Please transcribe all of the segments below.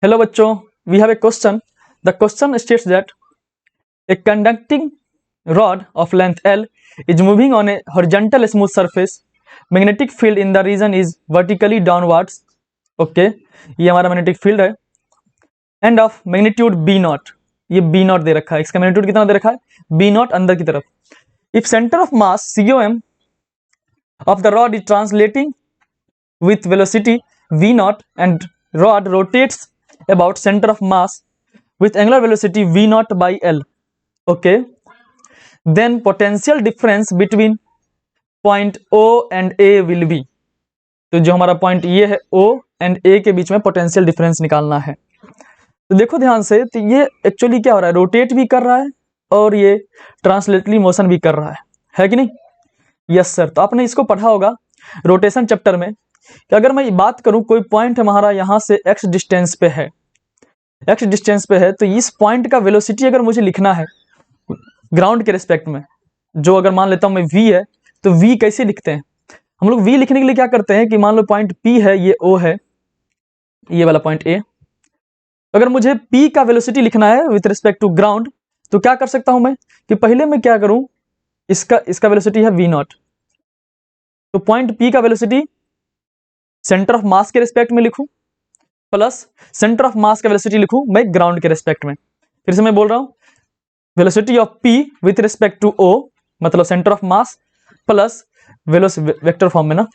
Hello बच्चों, we have a question. The question states that a conducting rod of length L is moving on a horizontal smooth surface. Magnetic field in the region is vertically downwards. Okay, ये हमारा magnetic field है. And of magnitude B naught, ये B naught दे रखा है. इसका magnitude कितना दे रखा है? B naught अंदर की तरफ. If center of mass COM of the rod is translating with velocity V naught and rod rotates about center of mass with angular velocity V naught by L. Okay, then potential difference between point O and A will be. तो जो हमारा point ये है O and A के बीच में potential difference निकालना है. तो देखो ध्यान से, तो ये एक्चुअली क्या हो रहा है, रोटेट भी कर रहा है और ये ट्रांसलेटरी मोशन भी कर रहा है कि नहीं? Yes sir. तो आपने इसको पढ़ा होगा रोटेशन चैप्टर में कि अगर मैं बात करूं कोई पॉइंट हमारा यहाँ से x डिस्टेंस पे है, तो इस पॉइंट का वेलोसिटी अगर मुझे लिखना है ग्राउंड के रिस्पेक्ट में, जो अगर मान लेता हूं मैं v है, तो v कैसे लिखते हैं हम लोग? v लिखने के लिए क्या करते हैं कि मान लो पॉइंट p है, ये o है, ये वाला पॉइंट a. अगर मुझे p का वेलोसिटी लिखना है विथ रिस्पेक्ट टू ग्राउंड, तो क्या कर सकता हूं मैं कि पहले मैं क्या करूं, इसका वेलोसिटी है v नॉट, तो पॉइंट p का वेलोसिटी सेंटर ऑफ मास के रिस्पेक्ट में लिखूं प्लस सेंटर ऑफ मास का वेलोसिटी लिखूं मैं ग्राउंड के रिस्पेक्ट में. फिर से मैं बोल रहा हूं, velocity of p with respect to o मतलब centre of mass plus vector form में ना,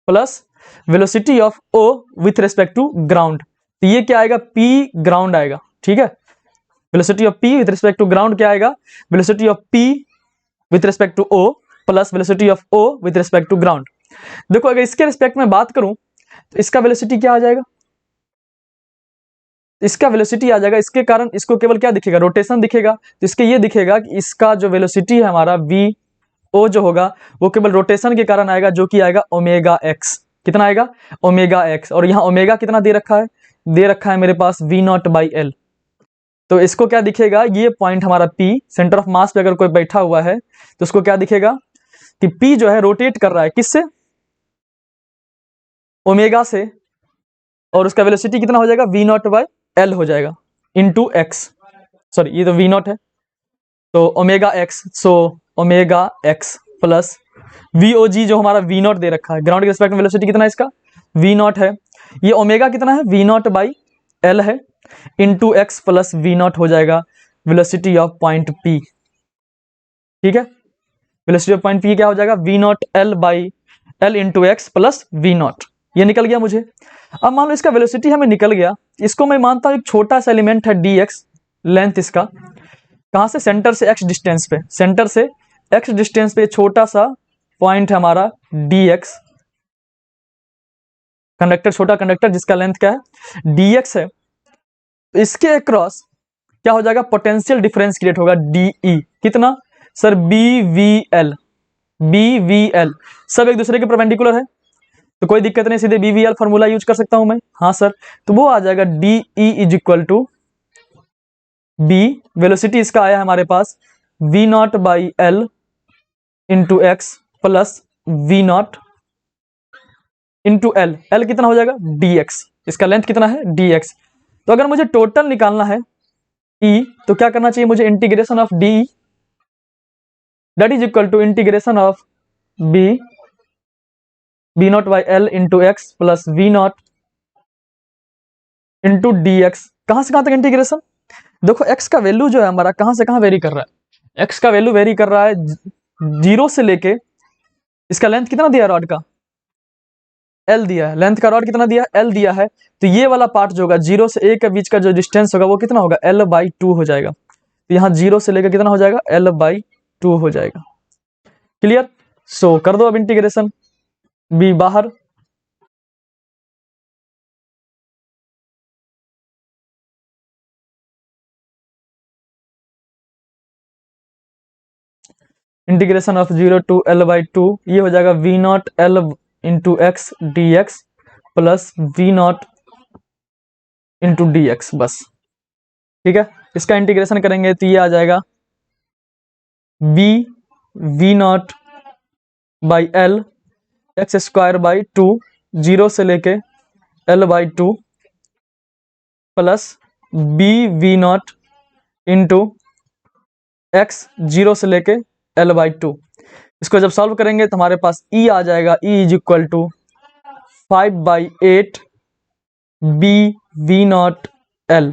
plus velocity of o with respect to ground. तो ये क्या आएगा, p ग्राउंड आएगा. ठीक है, velocity of p with respect to ground क्या आएगा, velocity of p with respect to o plus velocity of o with respect to ground. देखो अगर इसके रिस्पेक्ट में बात करूं तो इसका वेलोसिटी क्या आ जाएगा, इसका वेलोसिटी आ जाएगा, इसके कारण इसको केवल क्या दिखेगा, रोटेशन दिखेगा. तो इसके ये दिखेगा कि इसका जो वेलोसिटी है हमारा v o जो होगा वो केवल रोटेशन के कारण आएगा, जो कि आएगा ओमेगा एक्स. कितना आएगा, ओमेगा एक्स. और यहाँ ओमेगा कितना दे रखा है, दे रखा है मेरे पास v नॉट बाई एल. तो इसको क्या दिखेगा, ये पॉइंट हमारा p सेंटर ऑफ मास पे अगर कोई बैठा हुआ है तो उसको क्या दिखेगा कि p जो है रोटेट कर रहा है किससे, ओमेगा से, और उसका वेलोसिटी कितना हो जाएगा, v नॉट बाई एल हो जाएगा इंटू एक्स. सॉरी ये तो v नॉट है, तो omega X, so omega X plus V O G जो हमारा v नॉट दे रखा है ग्राउंड के रिस्पेक्ट में, वेलोसिटी कितना है इसका, v नॉट है. ये ओमेगा कितना है, v नॉट बाई एल है into x plus v not हो जाएगा वेलोसिटी ऑफ पॉइंट p. ठीक है, वेलोसिटी ऑफ पॉइंट p क्या हो जाएगा, v naught L by L into x plus v not. ये निकल गया मुझे. अब मान लो इसका वेलोसिटी हमें निकल गया, इसको मैं मानता हूं एक छोटा सा एलिमेंट है dx, लेंथ इसका कहां से, सेंटर से x डिस्टेंस पे, सेंटर से x डिस्टेंस पे छोटा सा पॉइंट है हमारा dx, कंडक्टर, छोटा कंडक्टर जिसका लेंथ क्या है dx है. तो इसके अक्रॉस क्या हो जाएगा, पोटेंशियल डिफरेंस क्रिएट होगा de. कितना सर, bvl. bvl सब एक दूसरे के परपेंडिकुलर है तो कोई दिक्कत नहीं, सीधे bvl फॉर्मूला यूज कर सकता हूं मैं. हाँ सर, तो वो आ जाएगा de is equal to b, velocity इसका आया हमारे पास v not by L into x plus v not into L. L कितना हो जाएगा, dx, इसका लेंथ कितना है dx. तो अगर मुझे टोटल निकालना है e, तो क्या करना चाहिए मुझे, integration of de that is equal to integration of b not by L into x plus v not into dx. कहां से कहां तक इंटीग्रेशन, देखो x का वैल्यू जो है हमारा कहां से कहां वेरी कर रहा है, x का वैल्यू वेरी कर रहा है 0 से लेके, इसका लेंथ कितना दिया रॉड का, l दिया है, लेंथ का रॉड कितना दिया है, l दिया है. तो ये वाला पार्ट जो होगा 0 से a के बीच का जो डिस्टेंस होगा वो कितना होगा, l बाई 2 हो जाएगा. तो यहाँ 0 से लेकर कितना हो जाएगा, l बाई 2 हो जाएगा. क्लियर. सो कर दो अब इंटीग्रेशन, b बाहर, integration of 0 to l by 2, ये हो जाएगा v not l into x d x plus v not into d x. बस ठीक है, इसका इंटीग्रेशन करेंगे तो ये आ जाएगा v not by L x square by 2, 0 से लेके l by 2 plus B V not into x 0 से लेके L/2। इसको जब सॉल्व करेंगे तो हमारे पास E आ जाएगा, E is equal to 5/8 B V not L।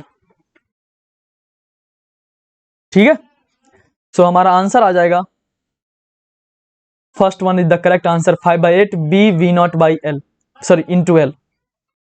ठीक है, सो हमारा आंसर आ जाएगा, first one is the correct answer, 5/8 B V not by L, sorry into L।